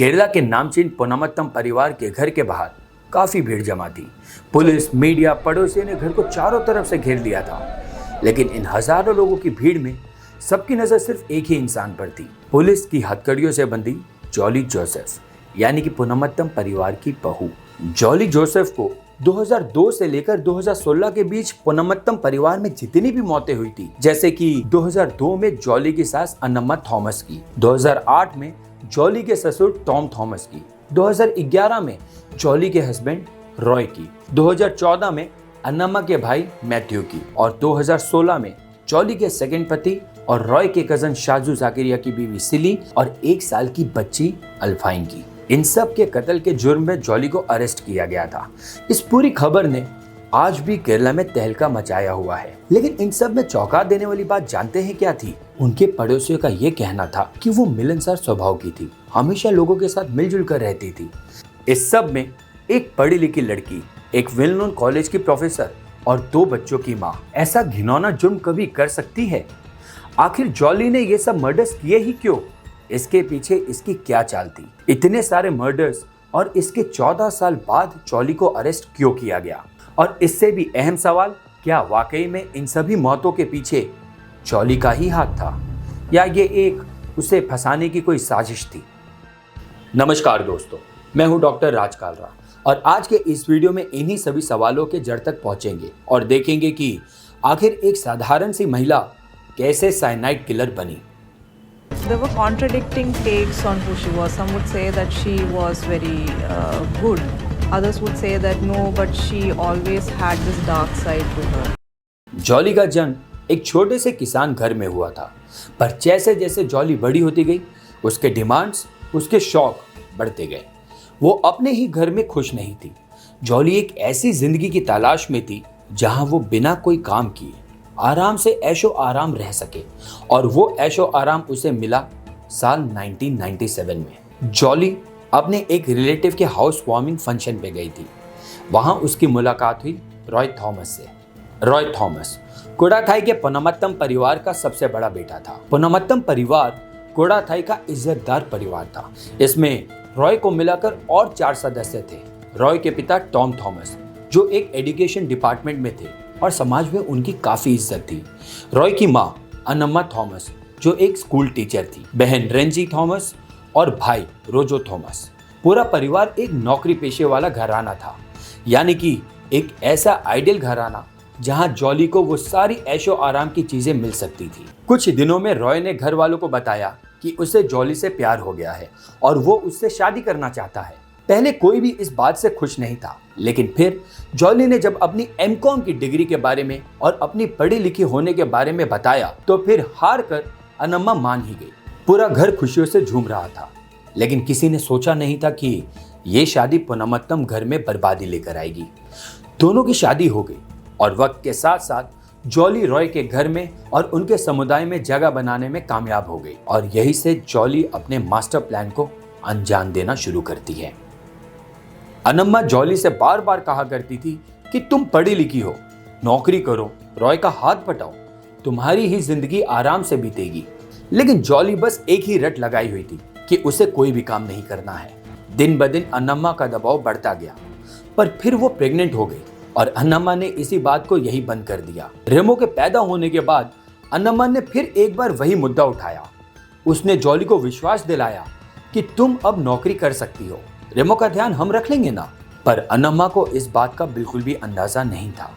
केरला के नामचीन पोनमत्तम परिवार के घर के बाहर काफी भीड़ जमा थी। पुलिस, मीडिया, पड़ोसियों ने घर को चारों तरफ से घेर लिया था। लेकिन इन हजारों लोगों की भीड़ में सबकी नजर सिर्फ एक ही इंसान पर थी, पुलिस की हथकड़ियों से बंधी जॉली जोसेफ, यानी कि पोनमत्तम परिवार की बहू। जॉली जोसेफ को 2002 से लेकर 2016 के बीच पोनमत्तम परिवार में जितनी भी मौतें हुई थी, जैसे कि 2002 में जॉली की सास अन्नम्मा थॉमस की, 2008 में जॉली के ससुर टॉम थॉमस की, 2011 में जॉली के हस्बैंड रॉय की, 2014 में अन्नम्मा के भाई मैथ्यू की और 2016 में जॉली के सेकंड पति और रॉय के कजन शाजू जाकिरिया की बीवी सिली और 1 साल की बच्ची अल्फाइन की। इन सब के कत्ल के जुर्म में जॉली को अरेस्ट किया गया था। इस पूरी खबर ने आज भी केरला में तहलका मचाया हुआ है। लेकिन इन सब में चौंका देने वाली बात जानते हैं क्या थी? उनके पड़ोसियों का ये कहना था कि वो मिलनसार स्वभाव की थी, हमेशा लोगों के साथ मिलजुल कर रहती थी। इस सब में एक पढ़ी लिखी लड़की, एक वेल नोन कॉलेज की प्रोफेसर और 2 बच्चों की माँ ऐसा घिनौना जुर्म कभी कर सकती है? आखिर जॉली ने ये सब मर्डर्स किए ही क्यों? इसके पीछे इसकी क्या चाल थी? इतने सारे मर्डर्स और इसके 14 साल बाद जॉली को अरेस्ट क्यों किया गया? और इससे भी अहम सवाल, क्या वाकई में इन सभी मौतों के पीछे जॉली का ही हाथ था या ये एक उसे फंसाने की कोई साजिश थी? नमस्कार दोस्तों, मैं हूं डॉक्टर राज कालरा और आज के इस वीडियो में इन्हीं सभी सवालों के जड़ तक पहुंचेंगे और देखेंगे कि आखिर एक साधारण सी महिला कैसे साइनाइड किलर बनी। There were contradicting takes on who she was. Some would say that she was very good. Others would say that no, but she always had this dark side to her. Jolly का जन्म एक छोटे से किसान घर में हुआ था, पर जैसे जैसे जॉली बड़ी होती गई, उसके डिमांड्स, उसके शौक बढ़ते गए। वो अपने ही घर में खुश नहीं थी। जॉली एक ऐसी जिंदगी की तलाश में थी जहां वो बिना कोई काम किए आराम से ऐशो आराम रह सके, और वो ऐशो आराम उसे मिला साल 1997 में। जॉली अपने एक रिलेटिव के हाउस वार्मिंग फंक्शन पे गई थी। वहां उसकी मुलाकात हुई रॉय थॉमस से। रॉय थॉमस कोडाथाई के पोनमत्तम परिवार का सबसे बड़ा बेटा था। पोनमत्तम परिवार कोडाथाई का इज्जतदार परिवार था। इसमें रॉय को मिलाकर और 4 सदस्य थे। रॉय के पिता टॉम थॉमस, जो एक एजुकेशन डिपार्टमेंट में थे और समाज में उनकी काफी इज्जत थी। रॉय की माँ अन्नम्मा थॉमस, जो एक स्कूल टीचर थी, बहन रेंजी थॉमस और भाई रोजो थॉमस। पूरा परिवार एक नौकरी पेशे वाला घराना था, यानी कि एक ऐसा आइडियल घराना जहां जॉली को वो सारी ऐशो आराम की चीजें मिल सकती थी। कुछ दिनों में रॉय ने घर वालों को बताया कि उसे जॉली से प्यार हो गया है और वो उससे शादी करना चाहता है। पहले कोई भी इस बात से खुश नहीं था, लेकिन फिर जॉली ने जब अपनी एमकॉम की डिग्री के बारे में और अपनी पढ़ी लिखी होने के बारे में बताया तो फिर हार कर अन्नम्मा मान ही गई। पूरा घर खुशियों से झूम रहा था, लेकिन किसी ने सोचा नहीं था कि ये शादी पोनमत्तम घर में बर्बादी लेकर आएगी। दोनों की शादी हो गई और वक्त के साथ साथ जॉली रॉय के घर में और उनके समुदाय में जगह बनाने में कामयाब हो गई और यही से जॉली अपने मास्टर प्लान को अंजाम देना शुरू करती है। अन्नम्मा जॉली से बार बार कहा करती थी कि तुम पढ़ी लिखी हो, नौकरी करो, रॉय का हाथ पटाओ, तुम्हारी ही जिंदगी आराम से बीतेगी। लेकिन जॉली बस एक ही रट लगाई हुई थी कि उसे कोई भी काम नहीं करना है। दिन ब दिन अन्नम्मा का दबाव बढ़ता गया, पर फिर वो प्रेग्नेंट हो गई और अन्नम्मा ने इसी बात को यही बंद कर दिया। रेमो के पैदा होने के बाद अन्नम्मा ने फिर एक बार वही मुद्दा उठाया। उसने जॉली को विश्वास दिलाया कि तुम अब नौकरी कर सकती हो, रेमो का ध्यान हम रख लेंगे ना। पर अन्नम्मा को इस बात का बिल्कुल भी अंदाजा नहीं था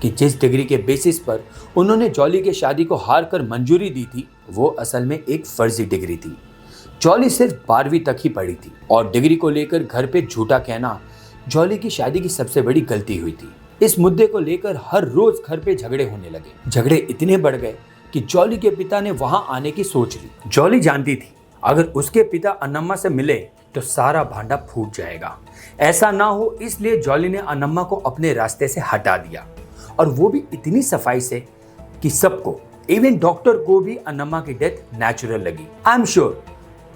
कि जिस डिग्री के बेसिस पर उन्होंने जॉली के शादी को हार कर मंजूरी दी थी, वो असल में एक फर्जी डिग्री थी। जॉली सिर्फ 12वीं तक ही पढ़ी थी और डिग्री को लेकर घर पे झूठा कहना जॉली की शादी की सबसे बड़ी गलती हुई थी। इस मुद्दे को लेकर हर रोज घर पे झगड़े होने लगे। झगड़े इतने बढ़ गए कि जॉली के पिता ने वहां आने की सोच ली। जॉली जानती थी अगर उसके पिता अन्नम्मा से मिले तो सारा भांडा फूट जाएगा। ऐसा ना हो इसलिए जॉली ने अन्नम्मा को अपने रास्ते से हटा दिया, और वो भी इतनी सफाई से कि सबको, इवन डॉक्टर को भी अन्नम्मा की डेथ नेचुरल लगी। आई एम श्योर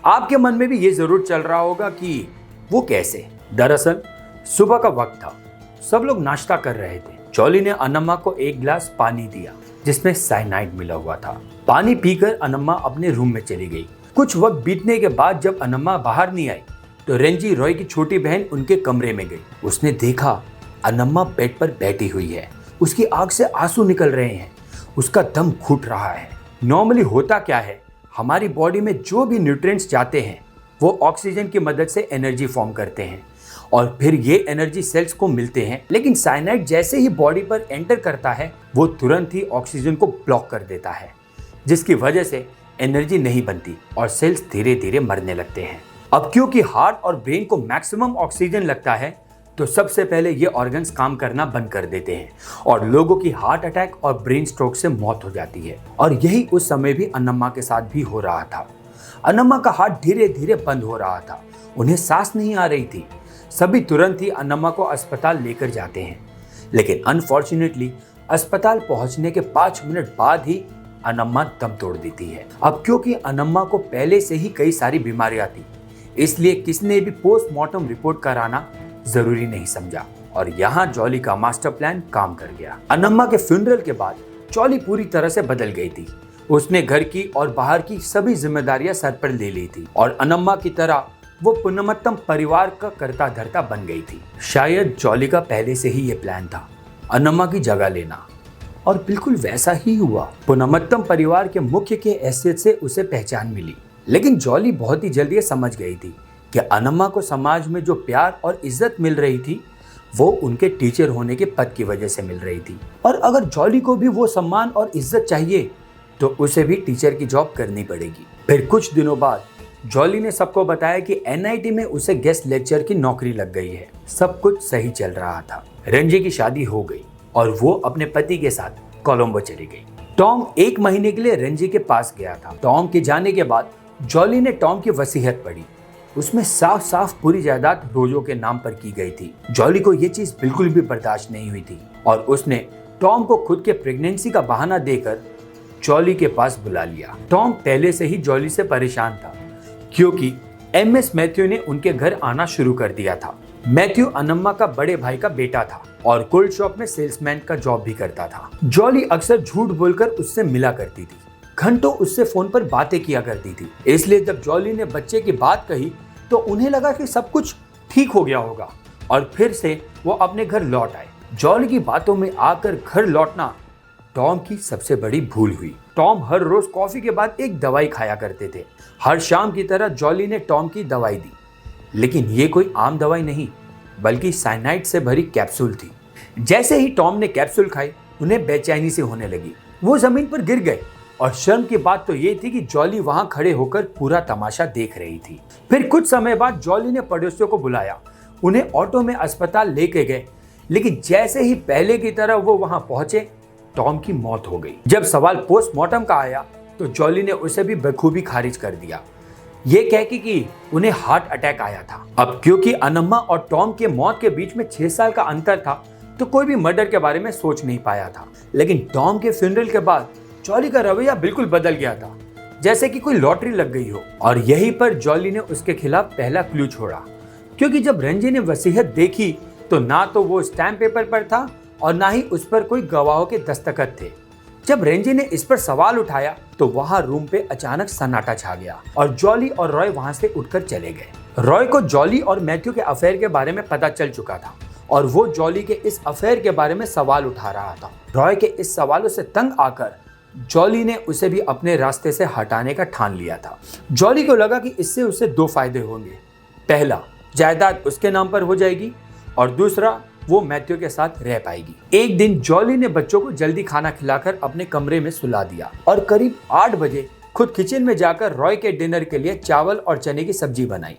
आपके मन में भी ये जरूर चल रहा होगा कि वो कैसे। दरअसल सुबह का वक्त था, सब लोग नाश्ता कर रहे थे। जॉली ने अन्नम्मा को एक गिलास पानी दिया जिसमें साइनाइड मिला हुआ था। पानी पीकर अन्नम्मा अपने रूम में चली गई। कुछ वक्त बीतने के बाद जब अन्नम्मा बाहर नहीं आई तो रेंजी रॉय की छोटी बहन उनके कमरे में गई। उसने देखा अनम्मा बेड पर बैठी हुई है, उसकी आंख से आंसू निकल रहे हैं, उसका दम घुट रहा है। नॉर्मली होता क्या है, हमारी बॉडी में जो भी न्यूट्रिएंट्स जाते हैं वो ऑक्सीजन की मदद से एनर्जी फॉर्म करते हैं और फिर ये एनर्जी सेल्स को मिलते हैं। लेकिन साइनाइड जैसे ही बॉडी पर एंटर करता है वो तुरंत ही ऑक्सीजन को ब्लॉक कर देता है, जिसकी वजह से एनर्जी नहीं बनती और सेल्स धीरे धीरे मरने लगते हैं। अब क्योंकि हार्ट और ब्रेन को मैक्सिमम ऑक्सीजन लगता है तो सबसे पहले ये ऑर्गन्स काम करना बंद कर देते हैं और लोगों की हार्ट अटैक और ब्रेन स्ट्रोक से मौत हो जाती है। और यही उस समय भी अनम्मा के साथ भी हो रहा था। अनम्मा का हार्ट धीरे धीरे बंद हो रहा था, उन्हें सांस नहीं आ रही थी। सभी तुरंत ही अनम्मा को अस्पताल लेकर जाते हैं, लेकिन अनफॉर्चुनेटली अस्पताल पहुंचने के 5 मिनट बाद ही अनम्मा दम तोड़ देती है। अब क्योंकि अनम्मा को पहले से ही कई सारी बीमारियां थी, इसलिए किसने भी पोस्टमार्टम रिपोर्ट कराना जरूरी नहीं समझा और यहाँ जॉली का मास्टर प्लान काम कर गया। अनम्मा के फ्यूनरल के बाद जॉली पूरी तरह से बदल गई थी। उसने घर की और बाहर की सभी जिम्मेदारियां सर पर ले ली थी और अनम्मा की तरह वो पुनमत्तम परिवार का करता धरता बन गई थी। शायद जॉली का पहले से ही ये प्लान था, अनम्मा की जगह लेना, और बिल्कुल वैसा ही हुआ। पुनमत्तम परिवार के मुख्य के हैसियत से उसे पहचान मिली, लेकिन जॉली बहुत ही जल्दी समझ गई थी कि अनम्मा को समाज में जो प्यार और इज्जत मिल रही थी वो उनके टीचर होने के पद की वजह से मिल रही थी, और अगर जॉली को भी वो सम्मान और इज्जत चाहिए तो उसे भी टीचर की जॉब करनी पड़ेगी। फिर कुछ दिनों बाद जॉली ने सबको बताया कि एनआईटी में उसे गेस्ट लेक्चर की नौकरी लग गई है। सब कुछ सही चल रहा था। रेंजी की शादी हो गई और वो अपने पति के साथ कोलंबो चली गई। टॉम 1 महीने के लिए रेंजी के पास गया था। टॉम के जाने के बाद जॉली ने टॉम की वसीयत पढ़ी। उसमें साफ साफ पूरी जायदाद रोजो के नाम पर की गई थी। जॉली को ये चीज बिल्कुल भी बर्दाश्त नहीं हुई थी और उसने टॉम को खुद के प्रेगनेंसी का बहाना देकर जॉली के पास बुला लिया। टॉम पहले से ही जॉली से परेशान था क्योंकि एमएस मैथ्यू ने उनके घर आना शुरू कर दिया था। मैथ्यू अनम्मा का बड़े भाई का बेटा था और कोल्ड शॉप में सेल्समैन का जॉब भी करता था। जॉली अक्सर झूठ बोलकर उससे मिला करती थी, घंटों उससे फोन पर बातें किया करती थी। इसलिए जब जॉली ने बच्चे की बात कही तो उन्हें लगा कि सब कुछ ठीक हो गया होगा और फिर से वो अपने घर लौट आए। जॉली की बातों में आकर घर लौटना टॉम की सबसे बड़ी भूल हुई। टॉम हर रोज कॉफी के बाद एक दवाई खाया करते थे। हर शाम की तरह जॉली ने टॉम की दवाई दी, लेकिन ये कोई आम दवाई नहीं बल्कि साइनाइड से भरी कैप्सूल थी। जैसे ही टॉम ने कैप्सूल खाई उन्हें बेचैनी से होने लगी। वो जमीन पर गिर गए और शर्म की बात तो ये थी कि जॉली वहां खड़े होकर पूरा तमाशा देख रही थी। फिर कुछ समय बाद जॉली ने पड़ोसियों को बुलाया, उन्हें ऑटो में अस्पताल लेके गए, लेकिन जैसे ही पहले की तरह वो वहां पहुंचे टॉम की मौत हो गई। जब सवाल पोस्टमार्टम का आया तो जॉली ने उसे भी बखूबी खारिज कर दिया, ये कह के कि उन्हें हार्ट अटैक आया था। अब क्योंकि अनम्मा और टॉम के मौत के बीच में 6 साल का अंतर था तो कोई भी मर्डर के बारे में सोच नहीं पाया था। लेकिन टॉम के फ्यूनरल के बाद जॉली का रवैया बिल्कुल बदल गया था, जैसे कि कोई लॉटरी लग गई हो। और यहीं पर जॉली ने उसके खिलाफ पहला क्लू छोड़ा, क्योंकि जब रेंजी ने वसीयत देखी तो ना तो वो स्टैम्प पेपर पर था और ना ही उस पर कोई गवाहों के दस्तखत थे। जब रेंजी ने इस पर सवाल उठाया तो वहां रूम पे अचानक सन्नाटा छा गया और जॉली और रॉय वहां से उठकर चले गए। रॉय को जॉली और मैथ्यू के अफेयर के बारे में पता चल चुका था और वो जॉली के इस अफेयर के बारे में सवाल उठा रहा था। रॉय के इस सवालों से तंग आकर जॉली ने उसे भी अपने रास्ते से हटाने का ठान लिया था। जॉली को लगा कि इससे उसे 2 फायदे होंगे। पहला, जायदाद उसके नाम पर हो जाएगी और दूसरा, वो मैथ्यू के साथ रह पाएगी। एक दिन जॉली ने बच्चों को जल्दी खाना खिलाकर अपने कमरे में सुला दिया और करीब 8 बजे खुद किचन में जाकर रॉय के डिनर के लिए चावल और चने की सब्जी बनाई,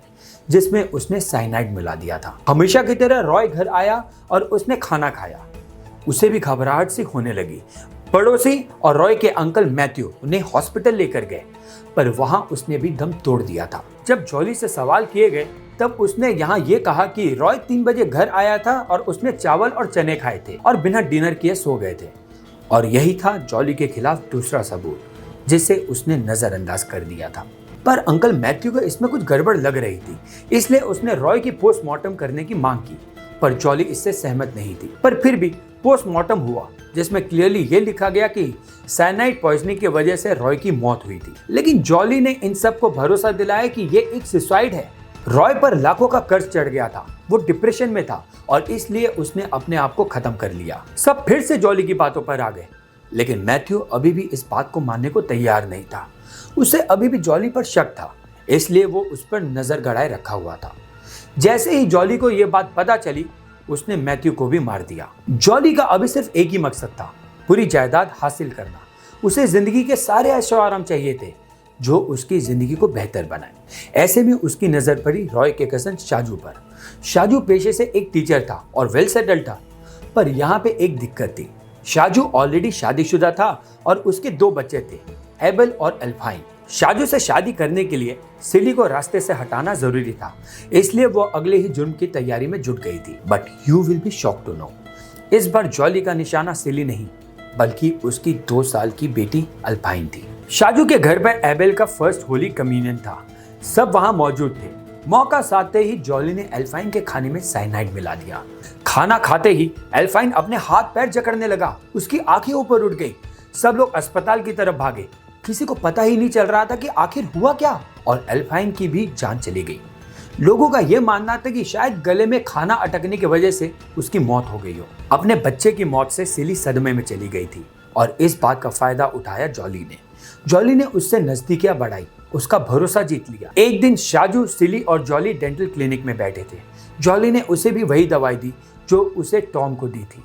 जिसमें उसने साइनाइड मिला दिया था। हमेशा की तरह रॉय घर आया और उसने खाना खाया। उसे भी घबराहट सी होने लगी। पड़ोसी और रॉय के अंकल मैथ्यू उन्हें हॉस्पिटल लेकर गए, पर वहां उसने भी दम तोड़ दिया था। जब जॉली से सवाल किए गए तब उसने यहाँ ये कहा कि रॉय 3 बजे घर आया था और उसने चावल और चने खाए थे और बिना डिनर किए सो गए थे। और यही था जॉली के खिलाफ दूसरा सबूत, जिसे उसने नजरअंदाज कर दिया था। पर अंकल मैथ्यू को इसमें कुछ गड़बड़ लग रही थी, इसलिए उसने रॉय की पोस्टमार्टम करने की मांग की, पर जॉली इससे सहमत नहीं थी। पर फिर भी पोस्टमार्टम हुआ, जिसमें क्लियरली ये लिखा गया कि साइनाइड पॉइजनिंग की वजह से रॉय की मौत हुई थी। लेकिन जॉली ने इन सब को भरोसा दिलाया कि ये एक सुसाइड है रॉय पर लाखों का कर्ज चढ़ गया था, वो डिप्रेशन में था और इसलिए उसने अपने आप को खत्म कर लिया। सब फिर से जॉली की बातों पर आ गए, लेकिन मैथ्यू अभी भी इस बात को मानने को तैयार नहीं था। उसे अभी भी जॉली पर शक था, इसलिए वो उस पर नजर गड़ाए रखा हुआ था। जैसे ही जॉली को यह बात पता चली, उसने मैथ्यू को भी मार दिया। जॉली का अभी सिर्फ एक ही मकसद था, पूरी जायदाद हासिल करना। उसे जिंदगी के सारे ऐशो आराम चाहिए थे जो उसकी जिंदगी को बेहतर बनाए। ऐसे में उसकी नजर पड़ी रॉय के कजन शाजू पर। शाजू पेशे से एक टीचर था और वेल सेटल था, पर यहाँ पे एक दिक्कत थी। शाजू ऑलरेडी शादीशुदा था और उसके 2 बच्चे थे, एबल और एल्फाइन। शाजू से शादी करने के लिए सिली को रास्ते से हटाना जरूरी था, इसलिए वो अगले ही जुर्म की तैयारी में जुट गई थी। But you will be shock to know, इस बार जॉली का निशाना सिली नहीं बल्कि उसकी 2 साल की बेटी अल्पाइन थी। शाजू के घर पर एबेल का फर्स्ट होली कम्युनियन था, सब वहां मौजूद थे। मौका साधते ही जॉली ने एल्फाइन के खाने में साइनाइड मिला दिया। खाना खाते ही एल्फाइन अपने हाथ पैर जकड़ने लगा, उसकी आंखें ऊपर उठ गई। सब लोग अस्पताल की तरफ भागे, किसी को पता ही नहीं चल रहा था कि आखिर हुआ क्या, और एल्फाइन की भी जान चली गई। लोगों का यह मानना था कि शायद गले में खाना अटकने की वजह से उसकी मौत हो गई हो। अपने बच्चे की मौत से सिली सदमे में चली गई थी और इस बात का फायदा उठाया जॉली ने। जॉली ने उससे नजदीकियां बढ़ाई, उसका भरोसा जीत लिया। एक दिन शाजू, सिली और जॉली डेंटल क्लिनिक में बैठे थे। जॉली ने उसे भी वही दवाई दी जो उसे टॉम को दी थी।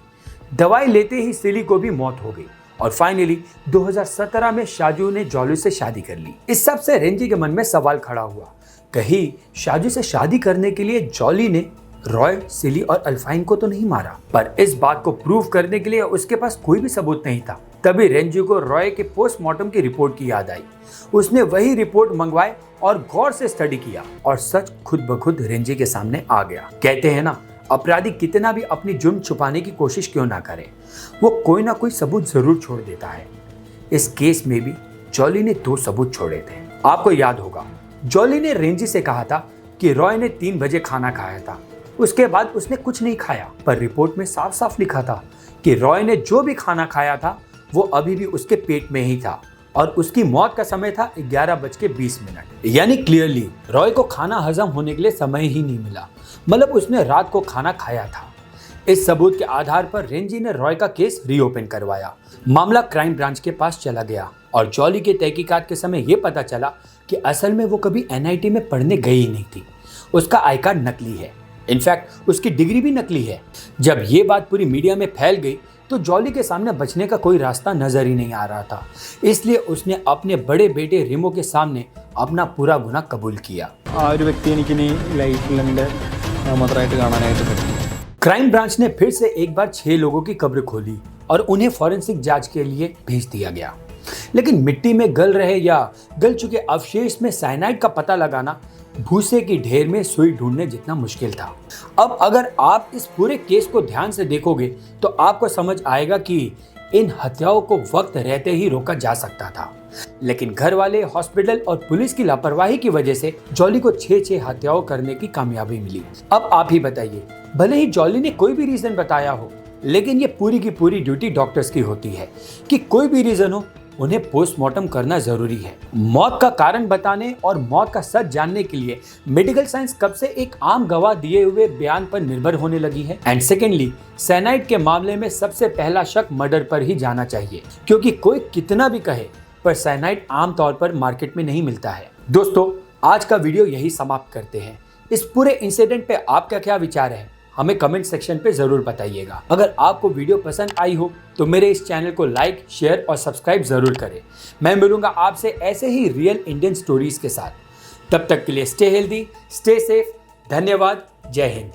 दवाई लेते ही सिली को भी मौत हो गई और फाइनली 2017 में शाजू ने जॉली से शादी कर ली। इस सब से रेंजी के मन में सवाल खड़ा हुआ, कहीं शाजू से शादी करने के लिए जॉली ने रॉय, सिली और अल्फाइन को तो नहीं मारा। पर इस बात को प्रूव करने के लिए उसके पास कोई भी सबूत नहीं था। तभी रेंजी को रॉय के पोस्टमार्टम की रिपोर्ट की याद आई। उसने वही रिपोर्ट मंगवाई और गौर से स्टडी किया और सच खुद ब खुद रेंजी के सामने आ गया। कहते हैं ना, अपराधी कितना भी अपनी जुर्म छुपाने की कोशिश क्यों ना करे, वो कोई ना कोई सबूत जरूर छोड़ देता है। इस केस में भी जॉली ने 2 सबूत छोड़े थे। आपको याद होगा, जॉली ने रेंजी से कहा था कि रॉय ने 3 बजे खाना खाया था, उसके बाद उसने कुछ नहीं खाया। पर रिपोर्ट में साफ साफ लिखा था कि रॉय ने जो भी खाना खाया था वो अभी भी उसके पेट में ही था और उसकी मौत का समय था 11:20। यानी क्लियरली रॉय को खाना हजम होने के लिए समय ही नहीं मिला, मतलब उसने रात को खाना खाया था। इस सबूत के आधार पर रेंजी ने रॉय का केस रीओपन करवाया। मामला क्राइम ब्रांच के पास चला गया और जॉली के तहकीकात के समय यह पता चला कि असल में वो कभी NIT में पढ़ने गई ही नहीं थी। उसका आई कार्ड नकली है, इनफैक्ट उसकी डिग्री भी नकली है। जब ये बात पूरी मीडिया में फैल गई तो जॉली के सामने बचने का कोई रास्ता नजर ही नहीं आ रहा था, इसलिए उसने अपने बड़े बेटे रिमो के सामने अपना पूरा गुनाह कबूल किया। क्राइम ब्रांच ने फिर से एक बार 6 लोगों की कब्र खोली और उन्हें फॉरेंसिक जांच के लिए भेज दिया गया। लेकिन मिट्टी में गल रहे या गल चुके अवशेष में साइनाइड का पता लगाना भूसे की ढेर में सुई ढूंढने जितना मुश्किल था। अब अगर आप इस पूरे केस को ध्यान से देखोगे तो आपको समझ आएगा कि इन हत्याओं को वक्त रहते ही रोका जा सकता था, लेकिन घर वाले, हॉस्पिटल और पुलिस की लापरवाही की वजह से जॉली को 6 हत्याओं करने की कामयाबी मिली। अब आप ही बताइए, भले ही जॉली ने कोई भी रीजन बताया हो, लेकिन ये पूरी की पूरी ड्यूटी डॉक्टर्स की होती है कि कोई भी रीजन हो उन्हें पोस्टमार्टम करना जरूरी है। मौत का कारण बताने और मौत का सच जानने के लिए मेडिकल साइंस कब से एक आम गवाह दिए हुए बयान पर निर्भर होने लगी है। एंड सेकेंडली, साइनाइड के मामले में सबसे पहला शक मर्डर पर ही जाना चाहिए, क्योंकि कोई कितना भी कहे पर साइनाइड आमतौर पर मार्केट में नहीं मिलता है। दोस्तों, आज का वीडियो यही समाप्त करते हैं। इस पूरे इंसिडेंट पे आपका क्या विचार है, हमें कमेंट सेक्शन पे जरूर बताइएगा। अगर आपको वीडियो पसंद आई हो तो मेरे इस चैनल को लाइक, शेयर और सब्सक्राइब जरूर करें। मैं मिलूंगा आपसे ऐसे ही रियल इंडियन स्टोरीज के साथ। तब तक के लिए स्टे हेल्दी, स्टे सेफ। धन्यवाद। जय हिंद।